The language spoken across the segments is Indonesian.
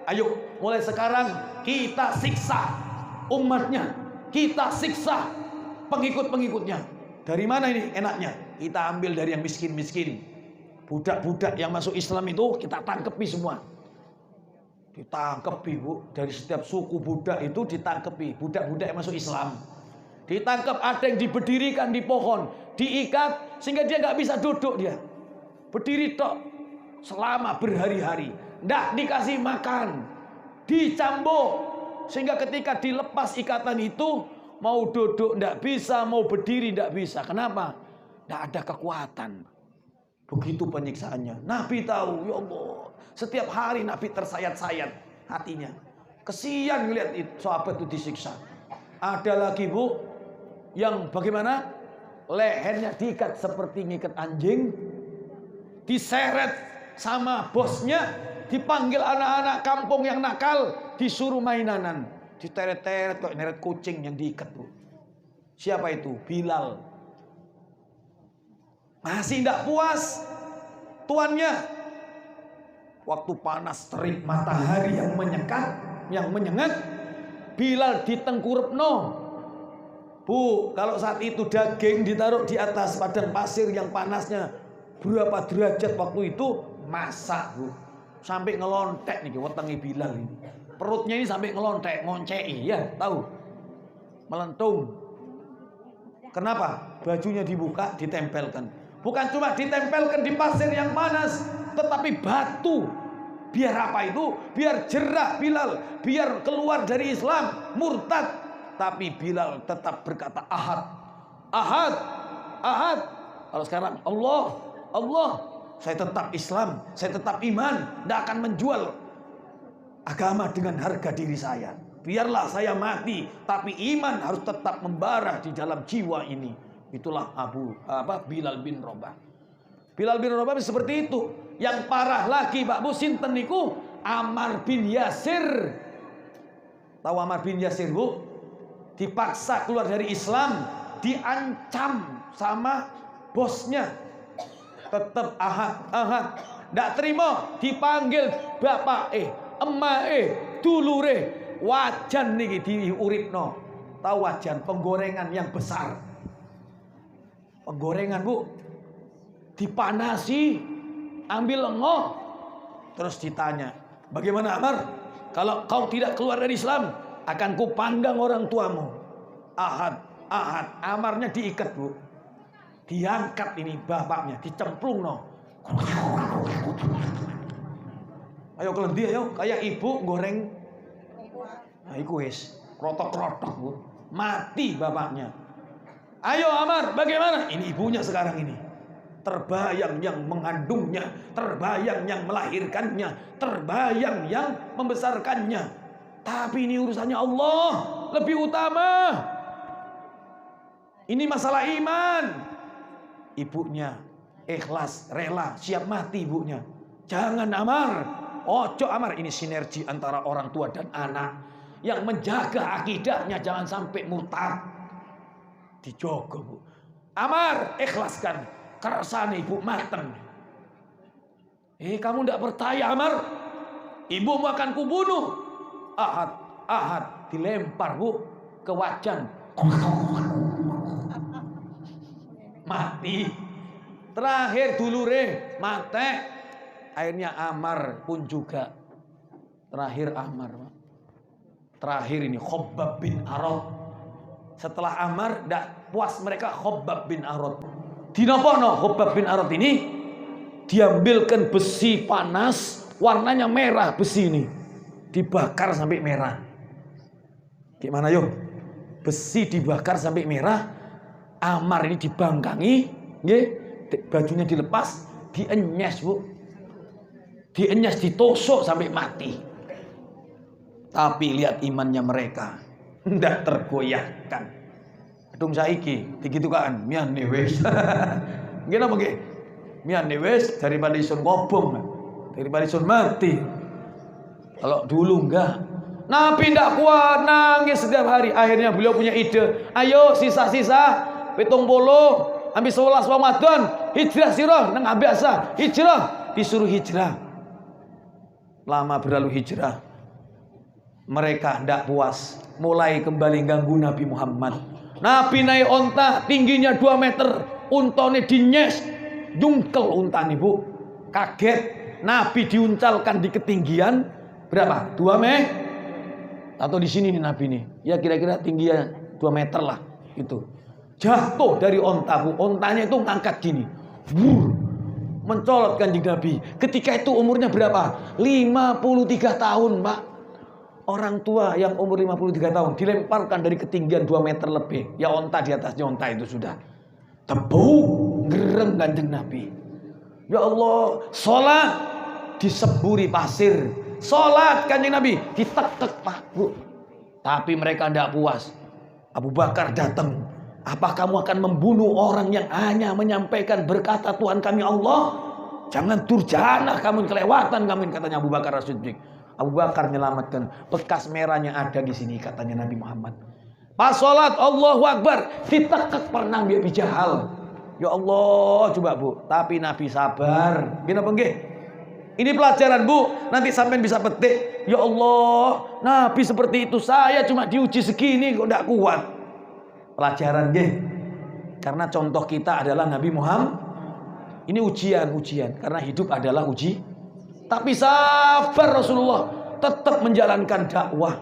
Ayo, mulai sekarang kita siksa umatnya, kita siksa pengikut-pengikutnya. Dari mana ini enaknya? Kita ambil dari yang miskin-miskin. Budak-budak yang masuk Islam itu kita tangkepi semua. Ditangkepi, Bu. Dari setiap suku budak itu ditangkepi. Budak-budak yang masuk Islam ditangkap, ada yang diberdirikan di pohon, diikat sehingga dia nggak bisa duduk, dia berdiri tok selama berhari-hari, nggak dikasih makan, dicambuk, sehingga ketika dilepas ikatan itu mau duduk nggak bisa, mau berdiri nggak bisa. Kenapa? Nggak ada kekuatan. Begitu penyiksaannya. Nabi tahu, ya Allah, setiap hari Nabi tersayat-sayat hatinya. Kesian ngeliat sahabat itu disiksa. Ada lagi, Bu, yang bagaimana? Lehernya diikat seperti ngikat anjing, diseret sama bosnya, dipanggil anak-anak kampung yang nakal, disuruh mainanan, diteret-teret kok neret kucing yang diikat, Bu. Siapa itu? Bilal. Masih tidak puas tuannya. Waktu panas terik matahari yang menyengat, Bilal ditengkurepno. Bu, kalau saat itu daging ditaruh di atas padang pasir yang panasnya berapa derajat waktu itu, masak, Bu. Sampai ngelontek nih wetengi Bilal ini. Perutnya ini sampai ngelontek, ngoncei, ya, tahu? Melentung. Kenapa? Bajunya dibuka, ditempelkan. Bukan cuma ditempelkan di pasir yang panas, tetapi batu. Biar apa itu? Biar jerah Bilal, biar keluar dari Islam, murtad. Tapi Bilal tetap berkata Ahad, Ahad, Ahad. Kalau sekarang Allah, Allah. Saya tetap Islam, saya tetap iman, tidak akan menjual agama dengan harga diri saya. Biarlah saya mati, tapi iman harus tetap membara di dalam jiwa ini. Itulah Bilal bin Rabah. Bilal bin Rabah seperti itu. Yang parah lagi, Pak Bu, sinten niku? Ammar bin Yasir. Tahu Ammar bin Yasir, Bu? Dipaksa keluar dari Islam, diancam sama bosnya. Tetap Ahad, Ahad. Tidak terima, dipanggil bapak emak dulure, wajan niki diuripno. Tahu wajan, penggorengan yang besar. Penggorengan, Bu, dipanasi, ambil lengoh, terus ditanya, bagaimana Ammar? Kalau kau tidak keluar dari Islam, akan kupanggang orang tuamu. Ahad, Ahad. Ammarnya diikat, Bu. Diangkat ini bapaknya, dicemplung no. Ayo kelendi, ayo, kayak ibu goreng. Nah, iku wis krotok-krotok, Bu. Mati bapaknya. Ayo Ammar, bagaimana? Ini ibunya sekarang ini. Terbayang yang mengandungnya, terbayang yang melahirkannya, terbayang yang membesarkannya. Tapi ini urusannya Allah, lebih utama. Ini masalah iman. Ibunya ikhlas, rela, siap mati ibunya. Jangan Ammar, ojo Ammar. Ini sinergi antara orang tua dan anak yang menjaga akidahnya jangan sampai murtad. Dijogo, Bu. Ammar, ikhlaskan. Kersane ibu mateng. Kamu tidak percaya Ammar? Ibumu akan kubunuh. Ahad, Ahad, dilempar, Bu, ke wajan. Mati. Terakhir dulure mate. Akhirnya Ammar pun juga. Terakhir Ammar. Terakhir ini Khabbab bin Arad. Setelah Ammar tidak puas mereka, Khabbab bin Arad. Dinopono Khabbab bin Arad ini diambilkan besi panas, warnanya merah besi ini. Dibakar sampai merah. Gimana yuk? Besi dibakar sampai merah. Ammar ini dibangkangi, bajunya dilepas, dienyes, Bu. Dienyes, ditusuk sampai mati. Tapi lihat imannya mereka, tidak tergoyahkan. Dung saiki begitu kan, mian wis. Gimana nggih? Mian wis daripada isun ngobong, daripada isun mati. Kalau dulu enggak, Nabi tidak kuat, nangis setiap hari. Akhirnya beliau punya ide, ayo sisa-sisa 70 ambil 11 Ramadan, hijrah sirah nang biasa, hijrah, disuruh hijrah. Lama berlalu hijrah, Mereka tidak puas, mulai kembali ganggu Nabi Muhammad. Nabi naik onta, tingginya 2 meter, untone dinyes, jungkel untane bu. Kaget, Nabi diuncalkan di ketinggian berapa? 2 meter? Atau di sini nih Nabi nih, ya kira-kira tingginya 2 meter lah itu. Jatuh dari onta bu, ontanya itu ngangkat gini, mencolot Kanjeng Nabi. Ketika itu umurnya berapa? 53 tahun pak. Orang tua yang umur 53 tahun dilemparkan dari ketinggian 2 meter lebih. Ya onta di atasnya onta itu sudah. Tebuk, gereng Kanjeng Nabi. Ya Allah, sholat diseburi pasir. Sholat Kanjeng Nabi ditek-tek pak bu. Tapi mereka tidak puas. Abu Bakar datang. Apa kamu akan membunuh orang yang hanya menyampaikan berkata Tuhan kami Allah? Jangan durjana kamu, kelewatan kamu, katanya Abu Bakar As-Siddiq. Abu Bakar menyelamatkan, bekas merahnya ada di sini katanya Nabi Muhammad. Pas sholat Allahu Akbar, ditekek pernang Abi Jahal. Ya Allah, coba bu. Tapi Nabi sabar. Kenapa nggih? Ini pelajaran bu, nanti sampean bisa petik. Ya Allah, Nabi seperti itu, saya cuma diuji segini kok tidak kuat. Pelajaran nggih. Karena contoh kita adalah Nabi Muhammad. Ini ujian, karena hidup adalah uji. Tapi sabar Rasulullah, tetap menjalankan dakwah.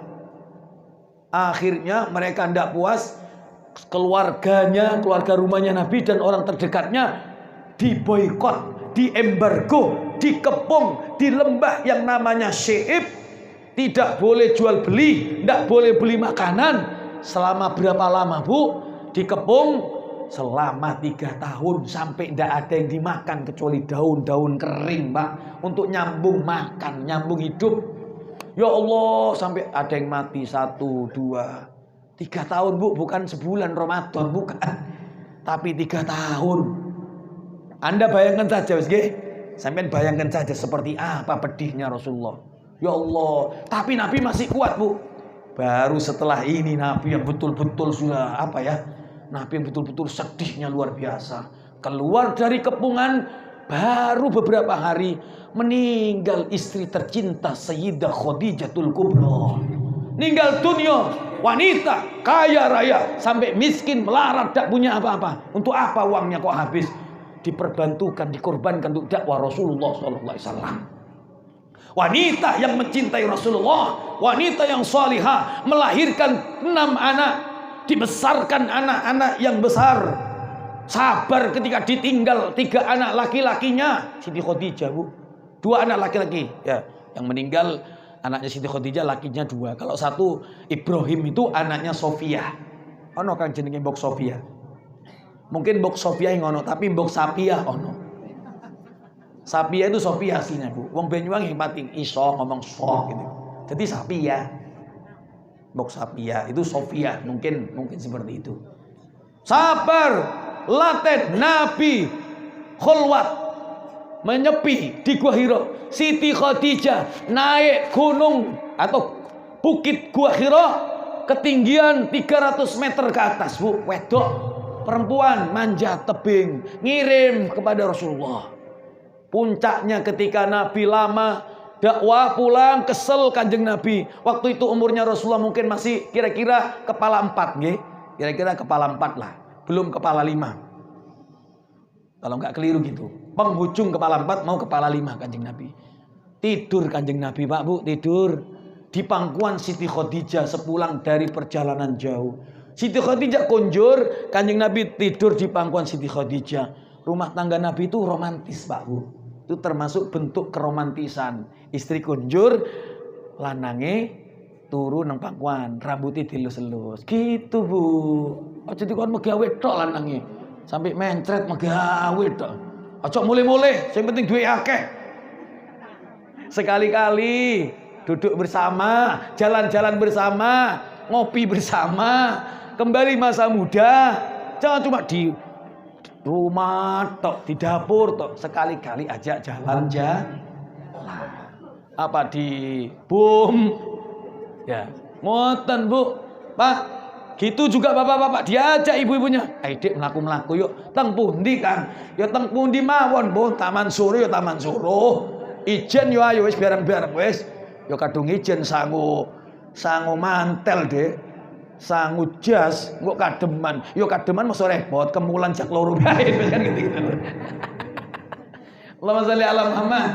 Akhirnya mereka tidak puas, keluarganya, keluarga rumahnya Nabi dan orang terdekatnya diboikot, diembargo, dikepung di lembah yang namanya Syaib. Tidak boleh jual beli, tidak boleh beli makanan. Selama berapa lama bu? Dikepung selama 3 tahun, sampai tidak ada yang dimakan kecuali daun-daun kering pak, untuk nyambung makan, nyambung hidup. Ya Allah, sampai ada yang mati 1, 2, 3 tahun bu, bukan sebulan Ramadan, bukan, tapi 3 tahun. Anda bayangkan saja, sampai bayangkan saja seperti apa pedihnya Rasulullah. Ya Allah, tapi Nabi masih kuat bu. Baru setelah ini Nabi yang betul-betul sudah apa ya? Nabi yang betul-betul sedihnya luar biasa. Keluar dari kepungan, baru beberapa hari meninggal istri tercinta Sayyidah Khadijatul Kubra. Meninggal dunia, wanita kaya raya sampai miskin melarat, tak punya apa-apa. Untuk apa uangnya kok habis? Diperbantukan, dikorbankan untuk dakwah Rasulullah SAW. Wanita yang mencintai Rasulullah, wanita yang salihah, melahirkan 6 anak, dibesarkan anak-anak yang besar. Sabar ketika ditinggal 3 anak laki-lakinya Siti Khadijah bu. 2 anak laki-laki ya, yang meninggal anaknya Siti Khadijah, lakinya 2. Kalau 1 Ibrahim itu anaknya Sofia. Ono kan jenenge Mbok Sofia. Mungkin Mbok Sofia yang ono, tapi Mbok Sapia ono. Sapia itu Sofia aslinya bu. Wong Banyuwangi pati iso ngomong sok gitu. Jadi Sapia. Mbok Sapia itu Sofia, mungkin seperti itu. Sabar, laten Nabi khulwat, menyepi di Gua Hira. Siti Khadijah naik gunung atau bukit Gua Hira, ketinggian 300 meter ke atas bu. Wedok perempuan manjat tebing, ngirim kepada Rasulullah. Puncaknya ketika Nabi lama dakwah, pulang kesel Kanjeng Nabi. Waktu itu umurnya Rasulullah mungkin masih kira-kira kepala 4 nggih. Kira-kira kepala 4 lah, belum kepala 5. Kalau nggak keliru gitu. Penghujung kepala 4 mau kepala 5 Kanjeng Nabi. Tidur Kanjeng Nabi Pak Bu, tidur di pangkuan Siti Khadijah sepulang dari perjalanan jauh. Siti Khadijah kunjur, Kanjeng Nabi tidur di pangkuan Siti Khadijah. Rumah tangga Nabi itu romantis Pak Bu. Itu termasuk bentuk keromantisan. Istri kunjur, lanange turu nang pangkuan, rambutnya dilus-elus. Gitu bu. Aja dikon megawe tok lanange, sampai mencret megawe tok. Aja mulai-mulai, yang penting duwe akeh. Sekali-kali duduk bersama, jalan-jalan bersama, ngopi bersama, kembali masa muda. Jangan cuma di rumah tok, di dapur tok, sekali-kali ajak jalan apa di bom ya, ngoten bu Pak. Gitu juga bapak-bapak diajak ibu-ibunya, ayo dek melaku-melaku yuk. Teng pundi kan? Ya teng pundi mawon bu, taman suruh ya taman suruh. Ijen yo ayo wis bareng-bareng wis. Ya kadung ijen sangu sangu mantel dek, sangu jas, kok kademan. Yo kademan masuk repot, kemulan jak loro bae kan gitu-gitu. Allahumma sholli ala Muhammad.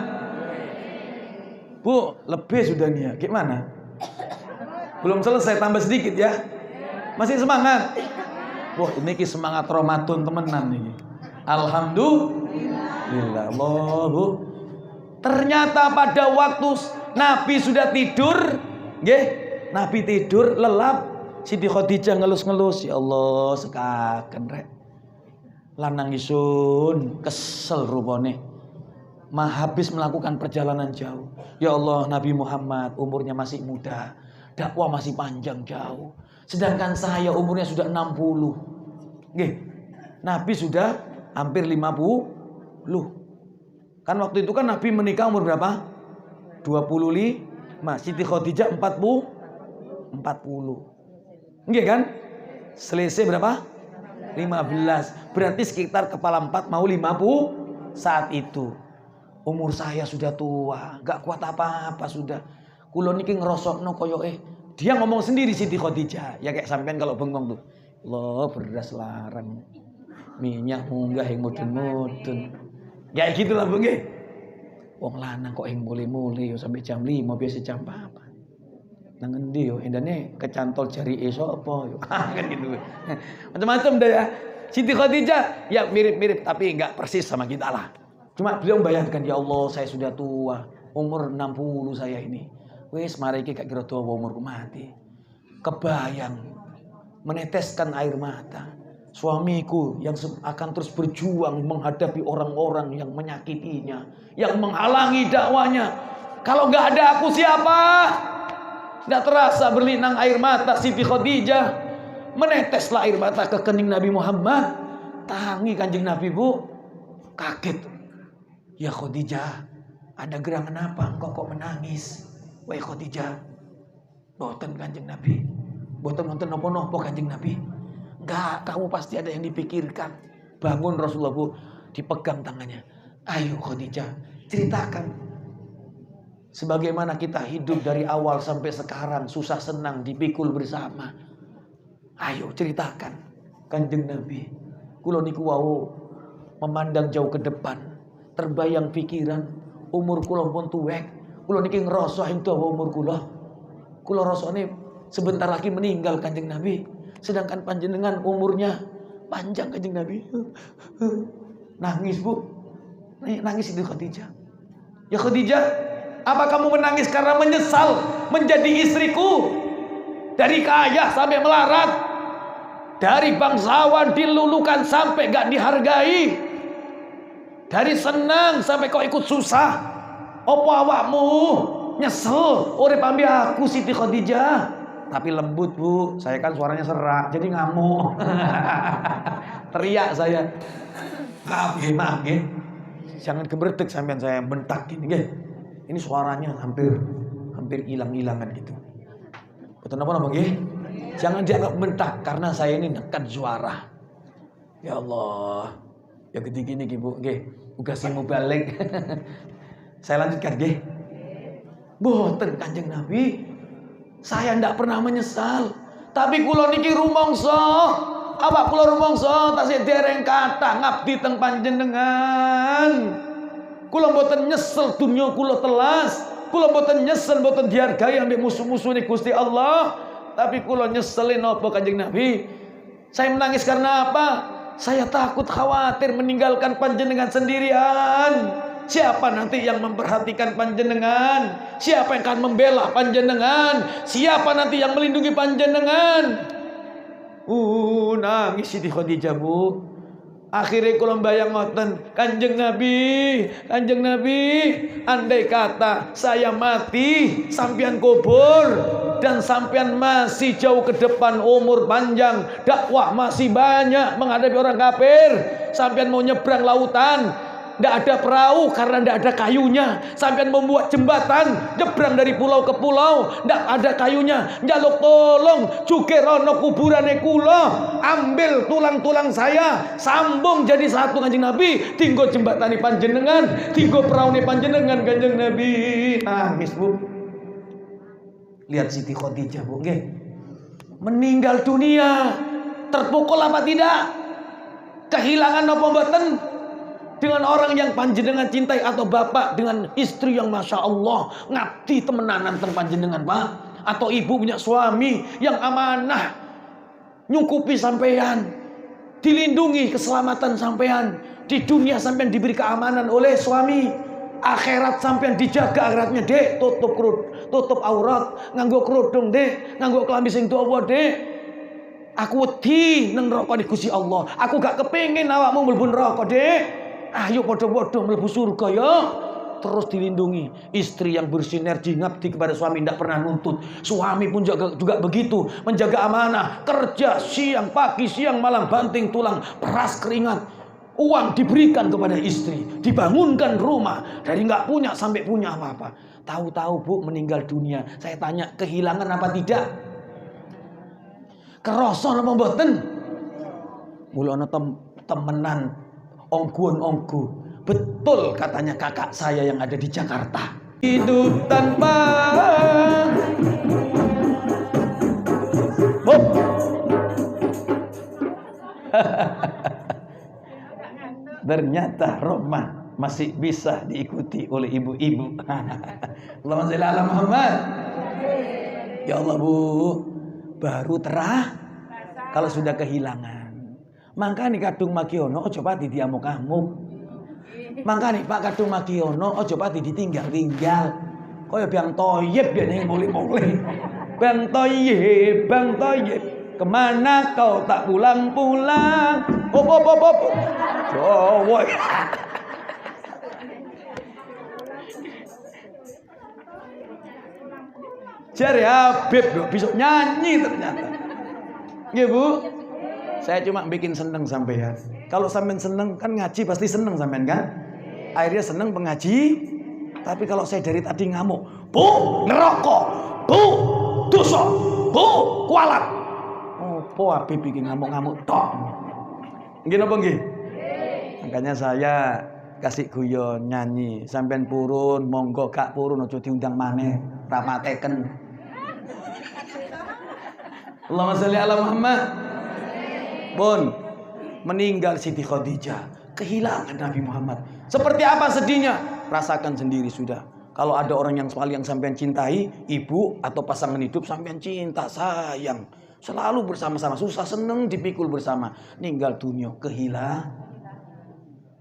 Bu, lebih sudah nih ya. Gimana? Belum selesai, tambah sedikit ya. Masih semangat? Wah, ini semangat Ramadan temenan nih. Alhamdulillah. Allah, Bu. Ternyata pada waktu Nabi sudah tidur, nggih, Nabi tidur lelap, Siti Khadijah ngelus-ngelus, ya Allah, sekaken rek. Lanang isun kesel rupane. Habis melakukan perjalanan jauh. Ya Allah, Nabi Muhammad umurnya masih muda, dakwah masih panjang jauh. Sedangkan saya umurnya sudah 60. Nggih. Nabi sudah hampir 50. Kan waktu itu kan Nabi menikah umur berapa? 25. Siti Khadijah 40. Nggih kan? Selisih berapa? 15. Berarti sekitar kepala 4 mau 50 saat itu. Umur saya sudah tua, gak kuat apa-apa sudah. Kulo niki ngerosokno koyo dia ngomong sendiri Siti Khadijah. Ya kayak sampean kalau bengong tuh. Loh, beras larang. Minyak munggah yang mudun-mudun. Ya gitulah Bu nggih. Wong lanang kok yang mulai-mulai yo sampai jam 5 biasa jam apa. Nang endi yo endane kecantol jari sapa yo. Kan gitu. Macam-macam dah ya. Siti Khadijah ya mirip-mirip tapi enggak persis sama kita lah. Cuma beliau membayangkan, ya Allah saya sudah tua, umur 60 saya ini. Wes mari iki gak kira dawa umurku mati. Kebayang meneteskan air mata. Suamiku yang akan terus berjuang menghadapi orang-orang yang menyakitinya, yang menghalangi dakwanya. Kalau nggak ada aku siapa? Tidak terasa berlinang air mata Siti Khadijah. Meneteslah air mata ke kening Nabi Muhammad. Tangi Kanjeng Nabi, Bu. Kaget. Ya Khadijah, ada gerangan apa? Engkau kok menangis? Wahai Khadijah. Boten Kanjeng Nabi. Boten nonton nopo-nopo Kanjeng Nabi. Enggak, kamu pasti ada yang dipikirkan. Bangun Rasulullah, Bu, dipegang tangannya. Ayo Khadijah, ceritakan. Sebagaimana kita hidup dari awal sampai sekarang, susah senang dipikul bersama. Ayo ceritakan. Kanjeng Nabi, kula niku wau memandang jauh ke depan, terbayang pikiran, umur kula pun tuwek. Kula niki ngrasa ing dawa umur kula. Kula rasane sebentar lagi meninggal Kanjeng Nabi. Sedangkan panjenengan umurnya panjang Kanjeng Nabi. Nangis, Bu. Nangis itu Khadijah. Ya Khadijah, apa kamu menangis karena menyesal menjadi istriku? Dari kaya sampai melarat, dari bangsawan dilulukan sampai gak dihargai, dari senang sampai kau ikut susah. Opo awakmu nyesel urip ambi aku Siti Khadijah? Tapi lembut, Bu. Saya kan suaranya serak, jadi ngamuk. Teriak saya. Maaf nggih. Jangan gebretek sampean saya bentak gini nggih. Ini suaranya hampir hilang-hilangan gitu. Betul napa nggih? Jangan dianggap bentak karena saya ini nekat suara. Ya Allah. Ya gini Bu nggih. Uga simu balik. Saya lanjutkan nggih. Boten Kanjeng Nabi. Saya ndak pernah menyesal. Tapi kula niki rumangsa. Apa kula rumangsa tasih dereng kathah ngabdi teng panjenengan. Kula mboten nyesel dunya kula telas. Kula mboten nyesel mboten dihargai ambek musuh-musuhne Gusti Allah. Tapi kula nyeselin apa Kanjeng Nabi? Saya menangis karena apa? Saya takut khawatir meninggalkan panjenengan sendirian. Siapa nanti yang memperhatikan panjenengan? Siapa yang akan membela panjenengan? Siapa nanti yang melindungi panjenengan? Nangis Siti Khadijah, Bu. Akhirnya kula mbayang ngoten, Kanjeng Nabi, andai kata saya mati, sampean kubur dan sampean masih jauh ke depan, umur panjang, dakwah masih banyak menghadapi orang kafir, sampean mau nyebrang lautan, tidak ada perahu karena tidak ada kayunya. Sampean membuat jembatan nyebrang dari pulau ke pulau, tidak ada kayunya. Njaluk tolong juga rono kuburane kula, ambil tulang-tulang saya, sambung jadi satu Kanjeng Nabi. Tinggo jembatani panjenengan, tinggo perahu panjenengan Kanjeng Nabi. Nangis, Bu. Lihat Siti Khadijah, Bu, nggih. Meninggal dunia. Terpukul apa tidak? Kehilangan apa mboten? Dengan orang yang panjenengan cintai atau bapak dengan istri yang masya Allah ngabdi temenanan teng panjenengan, Pak, atau ibu punya suami yang amanah nyukupi sampean, dilindungi keselamatan sampean, di dunia sampean diberi keamanan oleh suami, akhirat sampean dijaga akhiratnya, Dek, tutup aurat, nganggo kerudung, Dek, nganggo klambi sing dawa, Dek. Aku wedi nang neraka di Gusti Allah. Aku gak kepengin awakmu mlebu neraka, Dek. Ayo podo-podo mlebu surga ya. Terus dilindungi. Istri yang bersinergi ngabdi kepada suami, tidak pernah nuntut. Suami pun juga begitu, menjaga amanah, kerja siang pagi siang malam, banting tulang, peras keringat. Uang diberikan kepada istri, dibangunkan rumah dari nggak punya sampai punya apa-apa. Tahu-tahu, Bu, meninggal dunia. Saya tanya, kehilangan apa tidak? Keroson apa mboten? Mula ana temenan ongguan-onggu. Betul katanya kakak saya yang ada di Jakarta. Hidup tanpa ternyata Roma masih bisa diikuti oleh ibu-ibu. Allahumma sholli ala Muhammad. Ya Allah, Bu, baru terah kalau sudah kehilangan. Mangkane kadung Makiono ojo pati diamuk-amuk. Mangkane Pak kadung Makiono ojo pati ditinggal-tinggal. Kaya Bang Toyib dene mulih-mulih. Bang Toyib, kemana kau tak pulang-pulang? Op. Jawa. Jari Habib bisa nyanyi ternyata. Nggih, Bu. Saya cuma bikin seneng sampean. Kalau sampean seneng kan ngaji pasti seneng sampean kan? Akhirnya seneng pengaji. Tapi kalau saya dari tadi ngamuk, Bu, neraka, Bu, dosa, Bu, kualat. Opo Habib bikin ngamuk-ngamuk tok. Nggih napa nggih? Makanya saya kasih guyon nyanyi. Sampean purun, monggo gak purun aja diundang maneh, rapateken. Allahumma sholli ala Muhammad. Pun meninggal Siti Khadijah, kehilangan Nabi Muhammad. Seperti apa sedihnya? Rasakan sendiri sudah. Kalau ada orang yang paling yang sampean cintai, ibu atau pasangan hidup sampean cinta, sayang, selalu bersama-sama, susah seneng dipikul bersama. Ninggal dunia, kehilangan.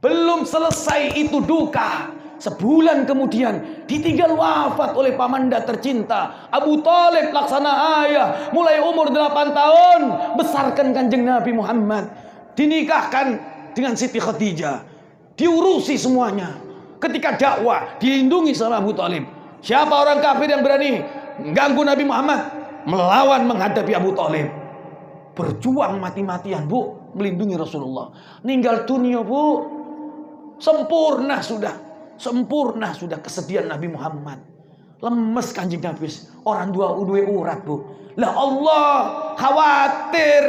Belum selesai itu duka. Sebulan kemudian ditinggal wafat oleh pamanda tercinta Abu Thalib laksana ayah. Mulai umur 8 tahun besarkan kanjeng Nabi Muhammad. Dinikahkan dengan Siti Khadijah. Diurusi semuanya. Ketika dakwah dilindungi sama Abu Thalib. Siapa orang kafir yang berani mengganggu Nabi Muhammad? Melawan menghadapi Abu Thalib. Berjuang mati-matian, Bu, melindungi Rasulullah. Ninggal dunia, Bu. Sempurna sudah kesedihan Nabi Muhammad. Lemes kanjeng Nabi, orang dua urat, Bu. Lah Allah khawatir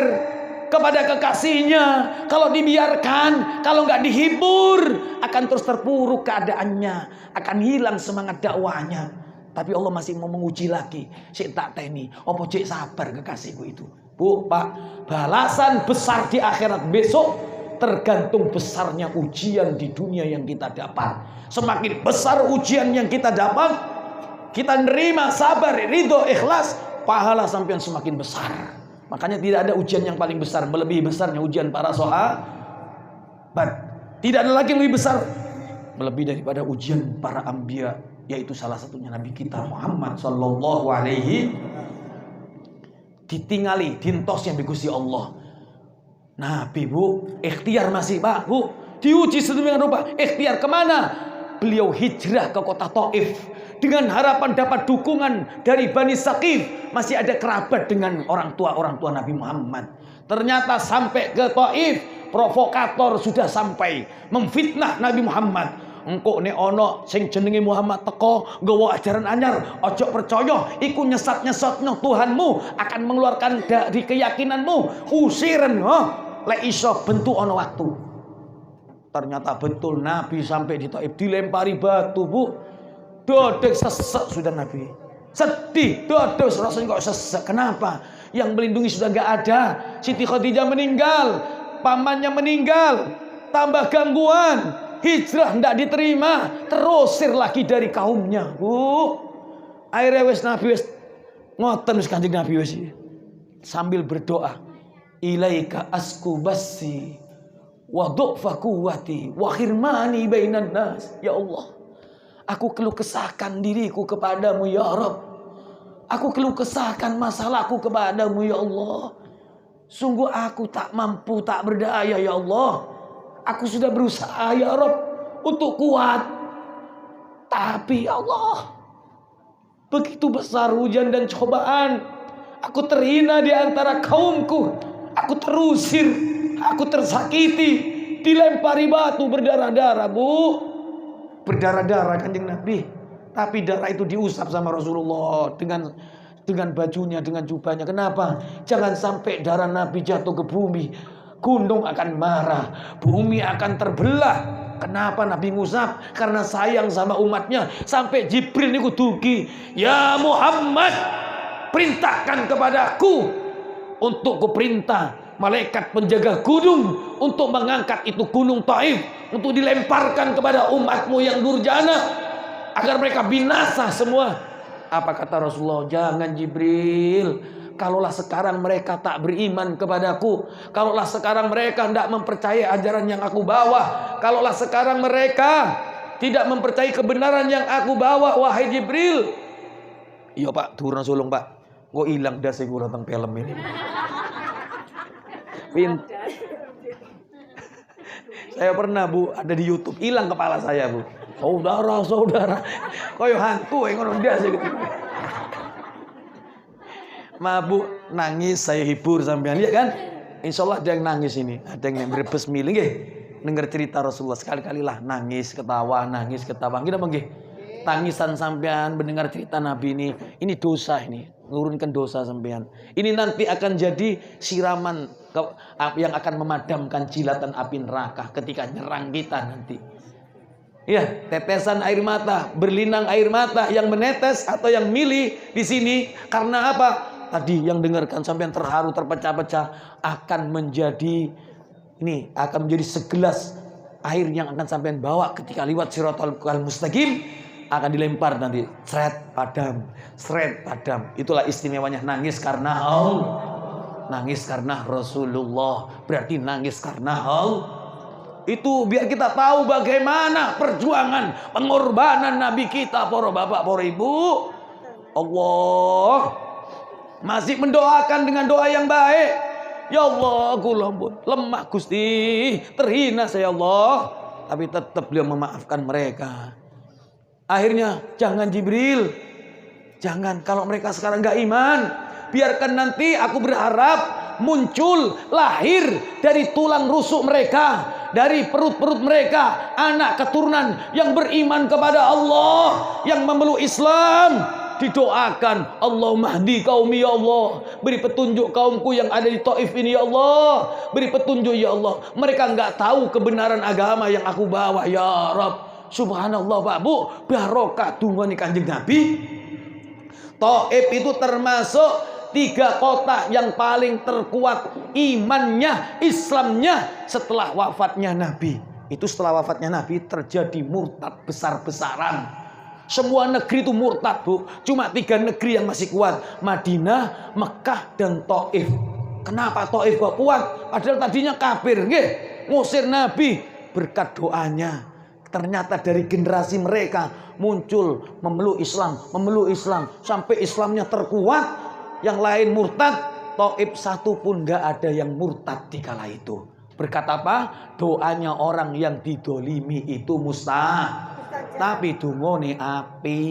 kepada kekasihnya. Kalau dibiarkan, kalau nggak dihibur, akan terus terpuruk keadaannya, akan hilang semangat dakwahnya. Tapi Allah masih mau menguji lagi. Sik tak teni, opo cek sabar kekasihku itu. Bu, Pak, balasan besar di akhirat besok tergantung besarnya ujian di dunia yang kita dapat. Semakin besar ujian yang kita dapat, kita nerima, sabar, ridho, ikhlas, pahala sampean semakin besar. Makanya tidak ada ujian yang paling besar melebihi besarnya ujian para sahabat. Tidak ada lagi yang lebih besar melebihi daripada ujian para anbiya, yaitu salah satunya Nabi kita Muhammad sallallahu alaihi. Ditingali dintos yang Gusti Allah. Nabi, Bu, ikhtiar masih, Pak, Bu, diuji sedemikian rupa. Ikhtiar kemana? Beliau hijrah ke kota Taif dengan harapan dapat dukungan dari Bani Saqif. Masih ada kerabat dengan orang tua Nabi Muhammad. Ternyata sampai ke Taif, provokator sudah sampai memfitnah Nabi Muhammad. Engkau nek ono sing jenenge Muhammad teko nggawa ajaran anyar, ojo percaya, iku nyesat-nyesatnya Tuhanmu akan mengeluarkan dari keyakinanmu. Usiren, lek iso bentuk ono waktu. Ternyata betul Nabi sampai di Taif dilempari batu, Bu. Dodek sesek sudah Nabi. Sedih, dodos, rasanya kok sesek. Kenapa? Yang melindungi sudah gak ada. Siti Khadijah meninggal, pamannya meninggal, tambah gangguan, hijrah tidak diterima, terusir lagi dari kaumnya. Akhirnya wis Nabi wis ngoten wis Kanjeng Nabi wis sambil berdoa, ilaika asku basi wa du'fa quwwati wa khirmani bainan nas. Ya Allah, aku keluh kesahkan diriku kepadamu ya Rabb. Aku keluh kesahkan masalahku kepadamu ya Allah. Sungguh aku tak mampu, tak berdaya ya Allah. Aku sudah berusaha ya Rabb untuk kuat, tapi ya Allah, begitu besar hujan dan cobaan. Aku terhina di antara kaumku. Aku terusir, aku tersakiti, dilempari batu berdarah-darah, Bu. Berdarah-darah Kanjeng Nabi. Tapi darah itu diusap sama Rasulullah dengan bajunya, dengan jubahnya. Kenapa? Jangan sampai darah Nabi jatuh ke bumi. Gunung akan marah, bumi akan terbelah. Kenapa Nabi ngusap? Karena sayang sama umatnya. Sampai Jibril niku dugi, ya Muhammad, perintahkan kepadaku untuk kuperintah malaikat penjaga gunung untuk mengangkat itu gunung Taif, untuk dilemparkan kepada umatmu yang durjana, agar mereka binasa semua. Apa kata Rasulullah? Jangan Jibril. Kalaulah sekarang mereka tak beriman kepadaku, kalaulah sekarang mereka tidak mempercayai ajaran yang aku bawa, kalaulah sekarang mereka tidak mempercayai kebenaran yang aku bawa, wahai Jibril. Iya Pak, turun sulung Pak. Kok hilang dah sih gue tentang film ini. Saya pernah Bu, ada di YouTube, hilang kepala saya Bu. Saudara, koyo hantu yang ngono dia sih gitu. Mabuk nangis saya hibur sampean, lihat kan? Insyaallah ada yang nangis ini, ada yang berbes milih nggih. Dengar cerita Rasulullah sekali-kali lah nangis ketawa. Kita nggih. Tangisan sampean mendengar cerita Nabi ini dosa ini, ngurunkan dosa sampean. Ini nanti akan jadi siraman yang akan memadamkan jilatan api neraka ketika nyerang kita nanti. Ya, tetesan air mata, berlinang air mata yang menetes atau yang milih di sini karena apa? Tadi yang dengarkan sampean terharu, terpecah-pecah, akan menjadi segelas air yang akan sampean bawa ketika lewat Shiratal Mustaqim, akan dilempar nanti, sret padam. Itulah istimewanya nangis karena Allah, nangis karena Rasulullah, berarti nangis karena Allah. Itu biar kita tahu bagaimana perjuangan pengorbanan Nabi kita, para bapak, para ibu. Allah masih mendoakan dengan doa yang baik. Ya Allah, aku lemah Gusti, terhina saya Allah, tapi tetap beliau memaafkan mereka. Akhirnya jangan Jibril, jangan, kalau mereka sekarang gak iman, biarkan nanti aku berharap muncul, lahir dari tulang rusuk mereka, dari perut-perut mereka, anak keturunan yang beriman kepada Allah, yang memeluk Islam. Didoakan, Allahumma hdi qaumi ya Allah, beri petunjuk kaumku yang ada di Taif ini ya Allah, beri petunjuk ya Allah. Mereka enggak tahu kebenaran agama yang aku bawa ya Rabb. Subhanallah Pak Bu, barokah dungane Kanjeng Nabi. Taif itu termasuk 3 kota yang paling terkuat imannya, Islamnya setelah wafatnya Nabi. Itu setelah wafatnya Nabi terjadi murtad besar-besaran. Semua negeri itu murtad Bu. Cuma 3 negeri yang masih kuat, Madinah, Mekah, dan Taif. Kenapa Taif kok kuat? Padahal tadinya kafir, nggih, ngusir Nabi. Berkat doanya, ternyata dari generasi mereka muncul memeluk Islam sampai Islamnya terkuat. Yang lain murtad, Taif satu pun gak ada yang murtad di kala itu. Berkat apa? Doanya orang yang didolimi itu mustahil. Tapi dungone api.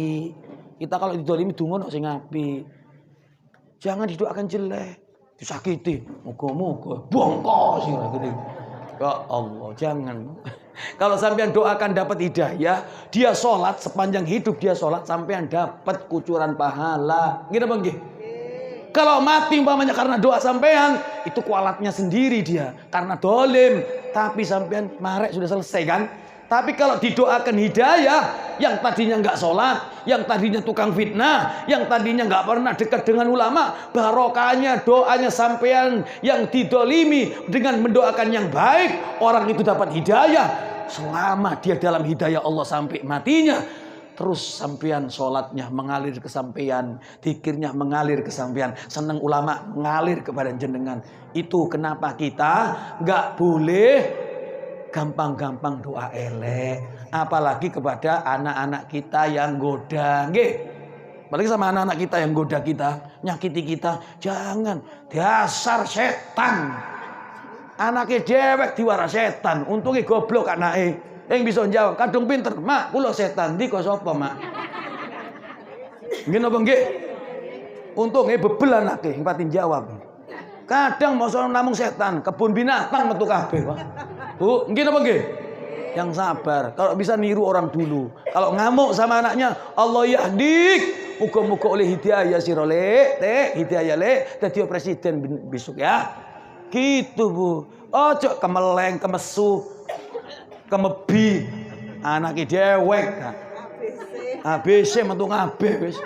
Kita kalau didolimi dungono sing api. Jangan didoakan jelek, disakiti, moga-moga bongkos sing gede. Ya Allah, jangan. Kalau sampean doakan dapat hidayah, dia sholat sepanjang hidup, dia sholat sampean dapat kucuran pahala. Gini Bang nggih? Kalau mati umpamanya karena doa sampean, itu kualatnya sendiri dia, karena dolim. Tapi sampean marek sudah selesai kan? Tapi kalau didoakan hidayah, yang tadinya nggak sholat, yang tadinya tukang fitnah, yang tadinya nggak pernah dekat dengan ulama, barokahnya doanya sampean yang didolimi dengan mendoakan yang baik, orang itu dapat hidayah. Selama dia dalam hidayah Allah sampai matinya, terus sampean sholatnya mengalir ke sampean, zikirnya mengalir ke sampean, seneng ulama mengalir kepada jenengan. Itu kenapa kita nggak boleh gampang-gampang doa elek, apalagi kepada anak-anak kita yang goda, nggih. Apalagi sama anak-anak kita yang goda kita, nyakiti kita, jangan. Dasar setan. Anaknya dewek diwara setan, untungnya goblok anaknya. Yang bisa jawab, kadung pinter, mak, kula setan, di kok sapa mak? Nggih napa nggih? Untungnya bebel anaknya, yang patin jawab. Kadang mau namung setan, kebun binatang metu kabeh, Pak. Bu, nggih napa nggih? Yang sabar. Kalau bisa niru orang dulu. Kalau ngamuk sama anaknya, Allah yahdik. Muga-muga oleh hidayah sira le, hidayah le dadi presiden besok ya. Gitu, Bu. Ojo kemeleng, kemesu, kemebi. Anake dewek. ABC metu kabeh wis.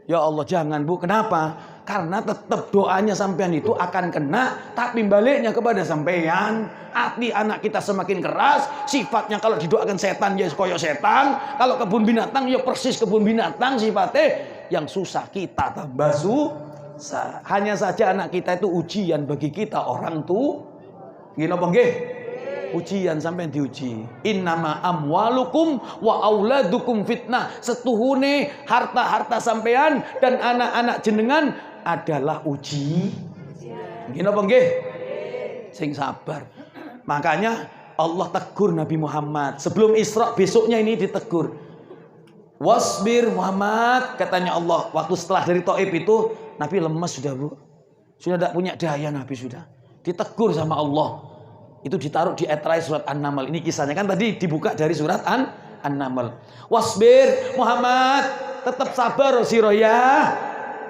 Ya Allah, jangan, Bu. Kenapa? Karena tetap doanya sampean itu akan kena, tapi baliknya kepada sampean. Hati anak kita semakin keras, sifatnya kalau didoakan setan ya koyo setan, kalau kebun binatang ya persis kebun binatang sifatnya. Yang susah kita tambah susah. Hanya saja anak kita itu ujian bagi kita orang tua. Gini apa nggih? Ujian sampai diuji. Innama amwalukum wa auladukum fitnah. Setuhune harta-harta sampean dan anak-anak jenengan adalah uji. Gini apa nggih? Sing sabar. Makanya Allah tegur Nabi Muhammad. Sebelum Isra besoknya ini ditegur. Wasbir Muhammad, katanya Allah. Waktu setelah dari Taif itu Nabi lemes sudah, Bu. Sudah tidak punya daya Nabi sudah. Ditegur sama Allah. Itu ditaruh di ayat surat An-Naml. Ini kisahnya kan tadi dibuka dari surat An-Naml. Wasbir Muhammad, tetap sabar sira ya.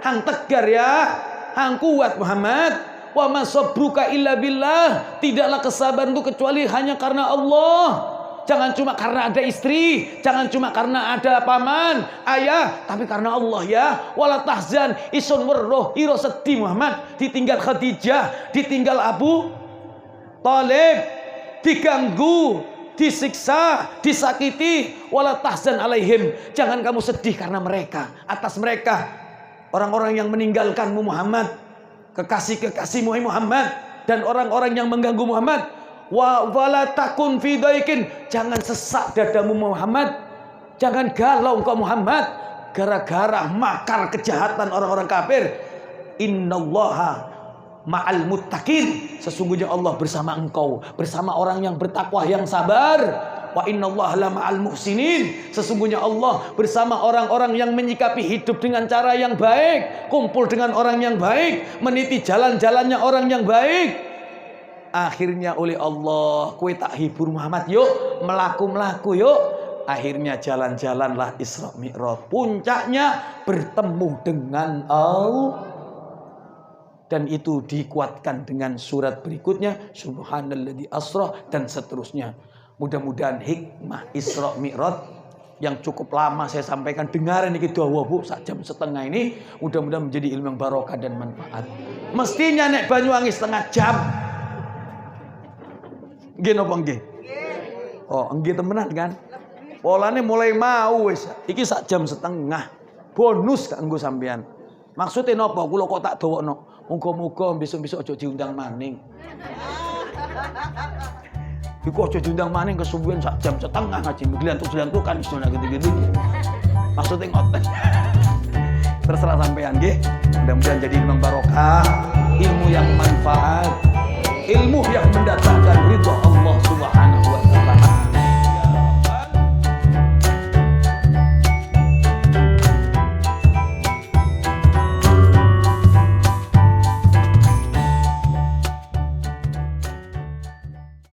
Hang tegar ya, hang kuat Muhammad. Wa ma sabruka illa billah. Tidaklah kesabaran itu kecuali hanya karena Allah. Jangan cuma karena ada istri, jangan cuma karena ada paman, ayah, tapi karena Allah ya. Wala tahzan, isun werroh, iro sedih Muhammad. Ditinggal Khadijah, ditinggal Abu Talib, diganggu, disiksa, disakiti. Wala tahzan alaihim. Jangan kamu sedih karena mereka, atas mereka. Orang-orang yang meninggalkanmu Muhammad, kekasih-kekasihmu Muhammad, dan orang-orang yang mengganggu Muhammad. Wala takun fi daikin. Jangan sesak dadamu Muhammad. Jangan galau engkau Muhammad gara-gara makar kejahatan orang-orang kafir. Innallaha ma'al muttaqin. Sesungguhnya Allah bersama engkau, bersama orang yang bertakwa, yang sabar. Wa innallaha la ma'al muhsinin. Sesungguhnya Allah bersama orang-orang yang menyikapi hidup dengan cara yang baik, kumpul dengan orang yang baik, meniti jalan-jalannya orang yang baik. Akhirnya oleh Allah, kue tak hibur Muhammad, yuk melaku-melaku yuk. Akhirnya jalan-jalanlah Isra Mi'raj. Puncaknya bertemu dengan Allah. Dan itu dikuatkan dengan surat berikutnya, Subhanalladzi asra, dan seterusnya. Mudah-mudahan hikmah Isra Mi'raj yang cukup lama saya sampaikan, dengaran ini dawa Bu, sak jam setengah ini, mudah-mudahan menjadi ilmu yang barokah dan manfaat. Mestinya nek Banyuwangi setengah jam. Nggih napa nggih? Oh, nggih temenan kan? Polane mulai mau wis. Iki sak jam setengah. Bonus kanggo sampean. Maksudnya napa? Kula kok tak dawokno. Muga-muga besok-besok aja diundang maning. Iku aja diundang maning kesuwen sak jam setengah ngaji. Glantuk-glantuk kan iso nak gitu-gitu. Maksudnya ngoten. Terserah sampean nggih. Mudah-mudahan jadi ilmu barokah, ilmu yang manfaat, ilmu yang mendatangkan ridha Allah Subhanahu